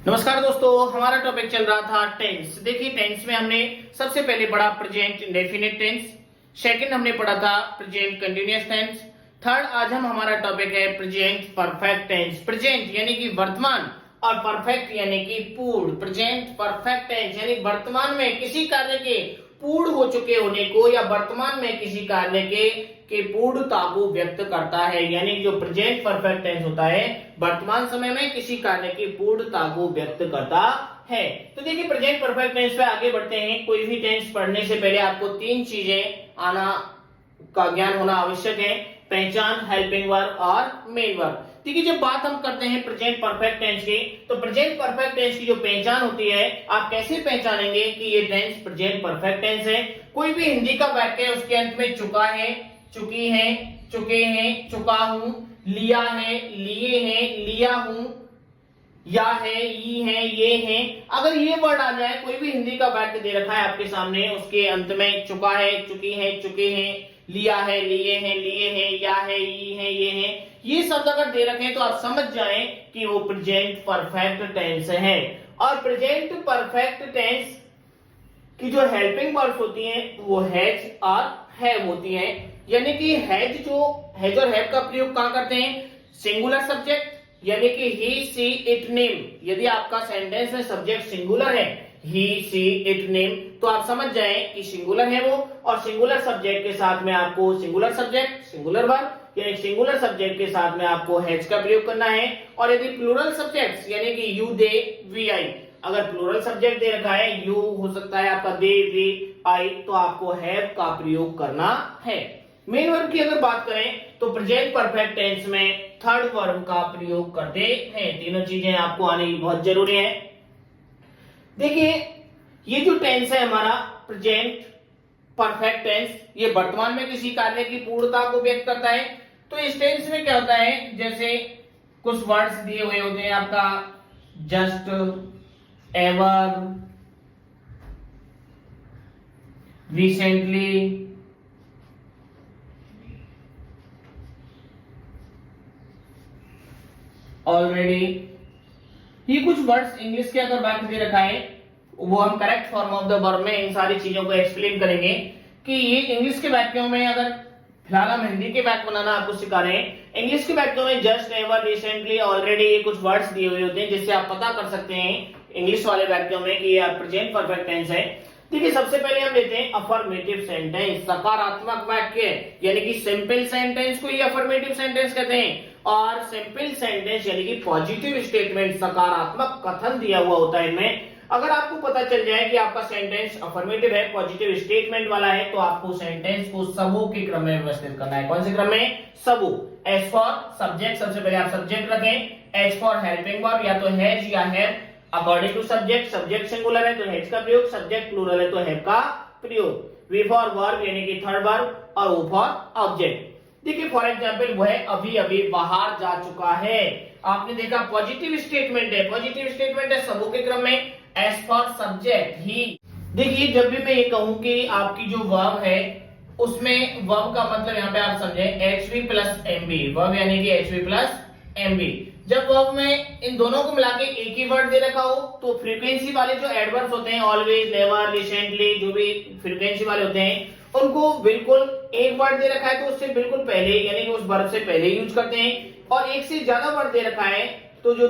नमस्कार दोस्तों, हमारा टॉपिक चल रहा था टेंस। देखिए टेंस में हमने सबसे पहले पढ़ा प्रेजेंट इंडेफिनिट टेंस, सेकंड हमने पढ़ा था प्रेजेंट कंटीन्यूअस टेंस, थर्ड आज हमारा टॉपिक है प्रेजेंट परफेक्ट टेंस। प्रेजेंट यानी कि वर्तमान और परफेक्ट यानी कि पूर्ण। प्रेजेंट परफेक्ट टेंस यानी वर्तमान में किसी कार्य के पूर्ण हो चुके होने को या वर्तमान में किसी कार्य के पूर्णता को व्यक्त करता है। यानी जो प्रेजेंट परफेक्ट टेंस होता है वर्तमान समय में किसी कार्य की पूर्णता को व्यक्त करता है। तो देखिए प्रेजेंट परफेक्ट टेंस पे आगे बढ़ते हैं। कोई भी टेंस पढ़ने से पहले आपको तीन चीजें आना का ज्ञान होना आवश्यक है: पहचान, हेल्पिंग वर्ब और मेन वर्ब। देखिए जब बात हम करते हैं प्रेजेंट परफेक्ट टेंस की, तो प्रेजेंट परफेक्ट टेंस की जो पहचान होती है, आप कैसे पहचानेंगे कि ये टेंस प्रेजेंट परफेक्ट टेंस है? कोई भी हिंदी का वाक्य उसके अंत में चुका है, चुकी है, चुके हैं, चुका हूं, लिया है, लिए हैं, लिया हूं, या है, ये है, ये है, अगर ये वर्ड आ जाए, कोई भी हिंदी का वाक्य दे रखा है आपके सामने, उसके अंत में चुका है, चुकी है, चुके हैं, लिया है, लिए हैं, लिए हैं, या है, ये है, ये शब्द अगर दे रखे हैं तो आप समझ जाएं कि वो प्रेजेंट परफेक्ट टेंस है। और प्रेजेंट परफेक्ट टेंस की जो हेल्पिंग वर्ब्स होती हैं वो हैज और हैव होती हैं। यानी कि हैज और हैव का प्रयोग कहां करते हैं? सिंगुलर सब्जेक्ट यानी कि ही, सी, इट, नेम। यदि आपका सेंटेंस में सब्जेक्ट सिंगुलर है, ही, सी, इट, नेम, तो आप समझ जाएं कि सिंगुलर है वो। और सिंगुलर सब्जेक्ट के साथ में आपको सिंगुलर सब्जेक्ट, सिंगुलर वर्ब यानी सिंगुलर सब्जेक्ट के साथ में आपको हैज का प्रयोग करना है। और यदि प्लूरल सब्जेक्ट्स यानी कि यू, दे, वी, आई, अगर प्लूरल सब्जेक्ट दे रखा है, यू हो सकता है आपका, दे, वी, आई, तो आपको हैव का प्रयोग करना है। मेन वर्ब की अगर बात करें तो प्रेजेंट परफेक्ट टेंस में थर्ड वर्ब का प्रयोग करते हैं। तीनों चीजें आपको आनी बहुत जरूरी है। देखिए ये जो टेंस है हमारा प्रेजेंट परफेक्ट टेंस, ये वर्तमान में किसी कार्य की पूर्णता को व्यक्त करता है। तो इस टेंस में क्या होता है, जैसे कुछ वर्ड्स दिए हुए होते हैं आपका जस्ट, एवर, रिसेंटली, ऑलरेडी, ये कुछ वर्ड्स इंग्लिश के अगर वाक्य दे रखा है, वो हम correct form of the verb में इन सारी चीजों को एक्सप्लेन करेंगे कि ये इंग्लिश के वाक्यों में, अगर फिलहाल हम हिंदी के वाक्य बनाना आपको सिखा रहे हैं, इंग्लिश के वाक्यों में जस्ट, एवर, रिसेंटली, ऑलरेडी, ये कुछ वर्ड्स दिए हुए होते हैं जिससे आप पता कर सकते हैं इंग्लिश वाले वाक्यों में कि ये प्रेजेंट परफेक्ट टेंस है। देखिए सबसे पहले हम लेते हैं अफर्मेटिव सेंटेंस, सकारात्मक वाक्य, यानी कि सिंपल सेंटेंस को ये अफर्मेटिव सेंटेंस कहते हैं। और सिंपल सेंटेंस यानी कि पॉजिटिव स्टेटमेंट, सकारात्मक कथन दिया हुआ होता है इनमें। अगर आपको पता चल जाए कि आपका सेंटेंस अफर्मेटिव है, पॉजिटिव स्टेटमेंट वाला है, तो आपको सेंटेंस को समूह के क्रम में व्यवस्थित करना है। कौन से क्रम में? समूह। एज फॉर सब्जेक्ट, सबसे पहले आप सब्जेक्ट रखें। एज फॉर हेल्पिंग वर्ब, या तो हैज या have. According to subject, subject singular है तो हैज का प्रयोग, सब्जेक्ट प्लूरल है तो हैव का प्रयोग। वी फॉर वर्ब यानी कि थर्ड वर्ब, और ओ फॉर ऑब्जेक्ट। देखिए फॉर एग्जांपल वह अभी अभी बाहर जा चुका है। आपने देखा पॉजिटिव स्टेटमेंट है, पॉजिटिव स्टेटमेंट है समूह के क्रम में। एज फॉर सब्जेक्ट ही। देखिए जब भी मैं ये कहूं कि आपकी जो वर्ब है उसमें वर्ब का मतलब यहाँ पे आप समझे एचवी प्लस एमबी, वर्ब यानी कि एचवी प्लस एमबी। जब वर्ब में इन दोनों को मिला के एक ही वर्ड दे रखा हो तो फ्रीक्वेंसी वाले जो एडवर्ब्स होते हैं, ऑलवेज, नेवर, रिसेंटली, जो भी फ्रीक्वेंसी वाले होते हैं, उनको बिल्कुल एक वर्ड दे रखा है तो उससे बिल्कुल पहले यानी कि उस वर्ब से पहले यूज करते हैं। और एक से ज्यादा वर्ड दे रखा है तो जो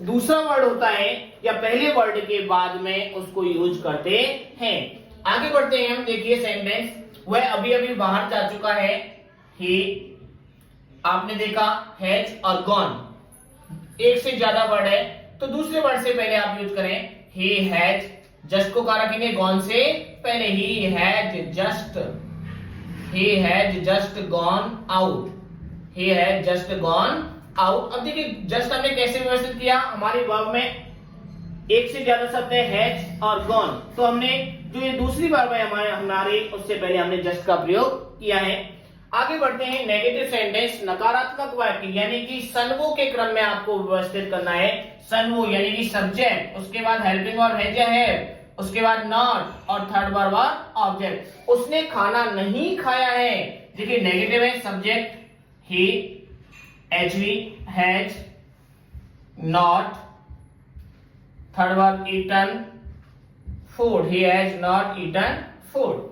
दूसरा वर्ड होता है या पहले वर्ड के बाद में उसको यूज करते हैं। आगे बढ़ते हैं हम। देखिए सेंटेंस, वह अभी अभी बाहर जा चुका है। ही, आपने देखा हैज और गॉन, एक से ज्यादा वर्ड है तो दूसरे वर्ड से पहले आप यूज करें ही हैज। जस्ट को कहां रखेंगे? गॉन से पहले। He has just gone out, he has just gone out. अब देखिए जस्ट हमने कैसे व्यवस्थित किया, हमारी वर्ब में एक से ज्यादा शब्द है हैज और गॉन, तो हमने जो ये दूसरी वर्ब है हमारी उससे पहले हमने जस्ट का प्रयोग किया है। आगे बढ़ते हैं। नेगेटिव सेंटेंस, नकारात्मक वाक्य, यानी कि सनवो के क्रम में आपको व्यवस्थित करना है। सनवो यानी कि सब्जेक्ट, उसके बाद हेल्पिंग वर्ब हैज या हैव, उसके बाद नॉट, और थर्ड वर्ब ऑब्जेक्ट। उसने खाना नहीं खाया है। देखिए नेगेटिव है, subject he, HV, has, not, third verb eaten food, he has not eaten food.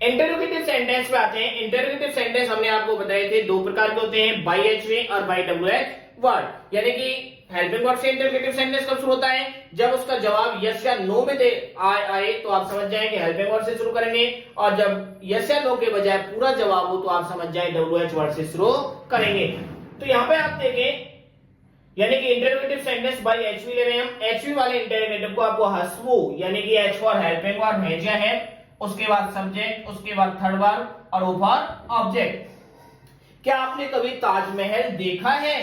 Interrogative sentence पे आते हैं। इंटरोगेटिव सेंटेंस हमने आपको बताए थे दो प्रकार के होते हैं, बाई एचवी और बाई डब्ल्यूएच वर्ड। यानी कि हेल्पिंग वर्ब से इंटरोगेटिव सेंटेंस कब शुरू होता है, जब उसका जवाब यस या नो में दे आए तो आप समझ जाएंगे हेल्पिंग वर्ब से शुरू करेंगे, और जब यस या नो के बजाय पूरा जवाब हो तो आप समझ जाए डब्ल्यूएच वर्ड से शुरू करेंगे। तो यहाँ पे आप देखें, यानी कि इंटरोगेटिव सेंटेंस बाई एचवी ले रहे हैं हम। एचवी वाले इंटरोगेटिव को आपको हसवू, यानी कि एच फॉर हेल्पिंग वर्ब भेजा है, उसके बाद सब्जेक्ट, उसके बाद थर्ड वर्ब और ओ फॉर ऑब्जेक्ट। क्या आपने कभी ताजमहल देखा है?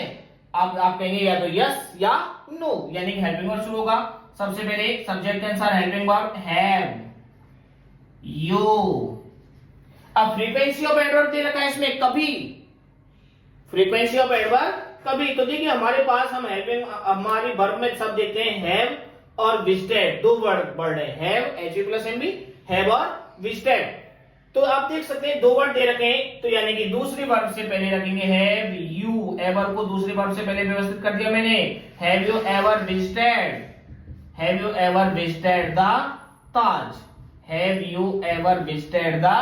आप कहेंगे या तो यस या नो, यानी कि हेल्पिंग वर्ब शुरू होगा। सबसे पहले सब्जेक्ट के अनुसार हेल्पिंग वर्ब हैव, यू। अब फ्रीक्वेंसी ऑफ एडवर्ब दे रखा है इसमें, कभी, फ्रीक्वेंसी ऑफ एडवर्ब कभी। तो देखिए हमारे पास हम हेल्पिंग, हमारी वर्ब में सब देखते हैं हैव और विजिटेड, दो वर्ड है, have H plus M B, have और विजिटेड। तो आप देख सकते हैं दो वर्ड दे रखे हैं, तो यानी कि दूसरी वर्ब से पहले रखेंगे हैव यू, एवर को दूसरी वर्ब से पहले व्यवस्थित कर दिया मैंने। Have you ever visited, have you ever visited the Taj, have you ever visited the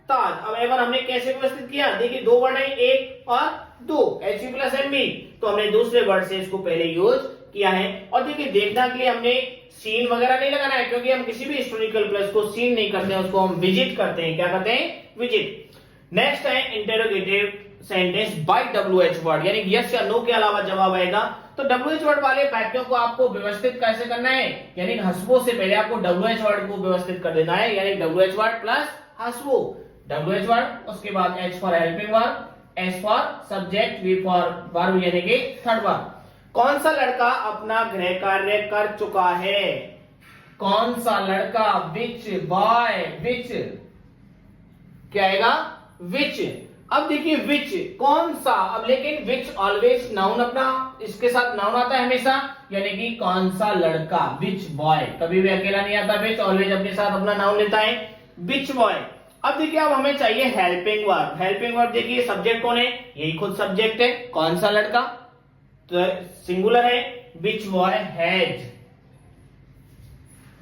Taj. अब एवर हमने कैसे व्यवस्थित किया, देखिए दो वर्ड है, एक और दो, H U plus M B, तो हमने दूसरे वर्ड से इसको पहले यूज किया है। और देखिए देखना के लिए हमने सीन वगैरह नहीं लगाना है, क्योंकि हम किसी भी हिस्टोरिकल प्लेस को सीन नहीं करते हैं, उसको हम विजिट करते हैं। क्या करते हैं? विजिट। नेक्स्ट है interrogative sentence by WH word, यानी यस या नो के अलावा जवाब आएगा। तो डब्ल्यूएच वर्ड वाले वाक्यों को आपको व्यवस्थित कैसे करना है, यानी हसबो से पहले आपको डब्ल्यूएच वर्ड को व्यवस्थित कर देना है, यानी डब्ल्यूएच वर्ड प्लस हसबो, डब्ल्यूएच वर्ड, उसके बाद H for helping verb, S for subject, V for verb यानी कि थर्ड वर्ब। कौन सा लड़का अपना गृह कार्य कर चुका है? कौन सा लड़का, विच बॉय, विच क्या आएगा? विच। अब देखिए विच कौन सा, अब लेकिन विच ऑलवेज नाउन, अपना इसके साथ नाउन आता है हमेशा, यानी कि कौन सा लड़का, विच बॉय, कभी भी अकेला नहीं आता, विच ऑलवेज अपने साथ अपना नाउन लेता है, विच बॉय। अब देखिए अब हमें चाहिए हेल्पिंग वर्ब। हेल्पिंग वर्ब देखिए सब्जेक्ट कौन है, यही खुद सब्जेक्ट है, कौन सा लड़का, तो सिंगुलर है, which boy has,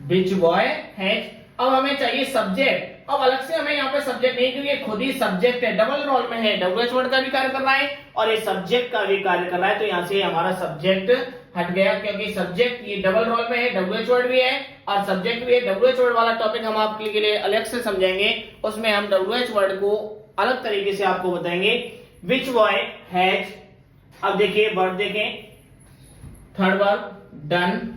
which boy has. अब हमें चाहिए सब्जेक्ट। अब अलग से हमें यहाँ पे सब्जेक्ट नहीं, क्योंकि खुद ही सब्जेक्ट है, डबल रोल में है, डब्ल्यूएच वर्ड का भी कार्य कर रहा है और ये सब्जेक्ट का भी कार्य कर रहा है, तो यहाँ से हमारा सब्जेक्ट हट गया, क्योंकि सब्जेक्ट ये डबल रोल में है, डब्ल्यूएच वर्ड भी है और सब्जेक्ट भी है। डब्ल्यूएच वर्ड वाला टॉपिक हम आपके लिए अलग से समझेंगे, उसमें हम डब्ल्यूएच वर्ड को अलग तरीके से आपको बताएंगे। विच बॉय हैज, अब देखिए वर्ब देखें, थर्ड वर्ब डन,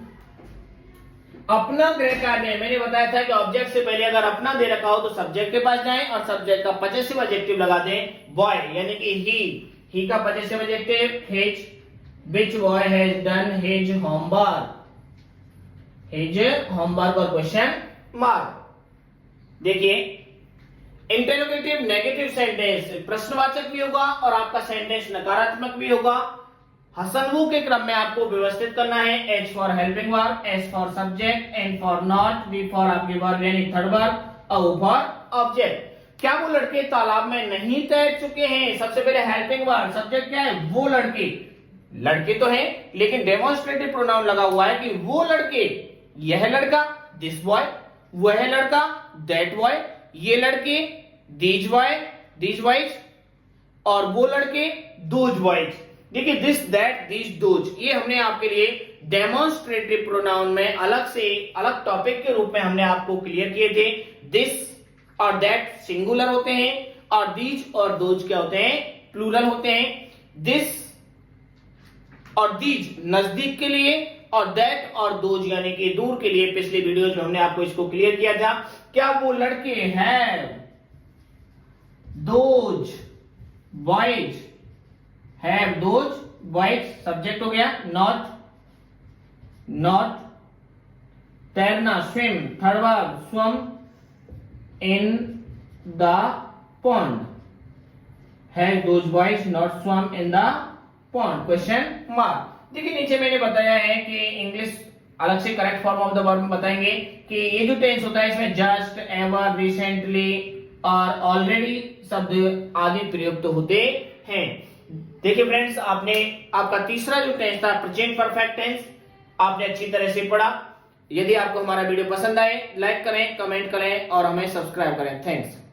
अपना गृह कार्य। मैंने बताया था कि ऑब्जेक्ट से पहले अगर अपना दे रखा हो तो सब्जेक्ट के पास जाएं और सब्जेक्ट का पजेसिव एडजेक्टिव लगा दें, बॉय यानी कि ही का possessive adjective his, which boy has done his homework, his homework और क्वेश्चन मार्क। देखिए इंटरोगेटिव नेगेटिव सेंटेंस प्रश्नवाचक भी होगा और आपका सेंटेंस नकारात्मक भी होगा। हसनवू के क्रम में आपको व्यवस्थित करना है, H for helping verb, S for subject, N for not, V for आपकी वर्ब यानी third verb, O for object. क्या वो लड़के तालाब में नहीं तैर चुके हैं? सबसे पहले हेल्पिंग वर्ब, सब्जेक्ट क्या है? वो लड़के, लड़के तो हैं लेकिन डेमोन्स्ट्रेटिव प्रोनाउन लगा हुआ है कि वो लड़के, यह लड़का दिस बॉय, वह लड़का दैट बॉय, ये लड़के दीज बॉय दीज बॉयज, और वो लड़के दोज बॉयज। देखिए दिस दैट दीज दोज, ये हमने आपके लिए डेमोन्स्ट्रेटिव प्रोनाउन में अलग से अलग टॉपिक के रूप में हमने आपको क्लियर किए थे। दिस और दैट सिंगुलर होते हैं और दीज और दोज क्या होते हैं? प्लूरल होते हैं। दिस और दीज नजदीक के लिए और दैट और दोज यानी कि दूर के लिए। पिछले वीडियोज में हमने आपको इसको क्लियर किया था। क्या वो लड़के हैं those boys, have those boys, subject हो गया, नॉट, नॉट तैरना, swim, third verb swam, in the pond, have those boys not swam in the pond, question mark. देखिए नीचे मैंने बताया है कि इंग्लिश अलग से correct form of the verb में बताएंगे कि ये जो टेंस होता है इसमें जस्ट, एवर, रिसेंटली और ऑलरेडी शब्द आदि प्रयुक्त होते हैं। देखिए फ्रेंड्स, आपने आपका तीसरा जो टेंस था प्रेजेंट परफेक्ट टेंस, आपने अच्छी तरह से पढ़ा। यदि आपको हमारा वीडियो पसंद आए, लाइक करें, कमेंट करें और हमें सब्सक्राइब करें। थैंक्स।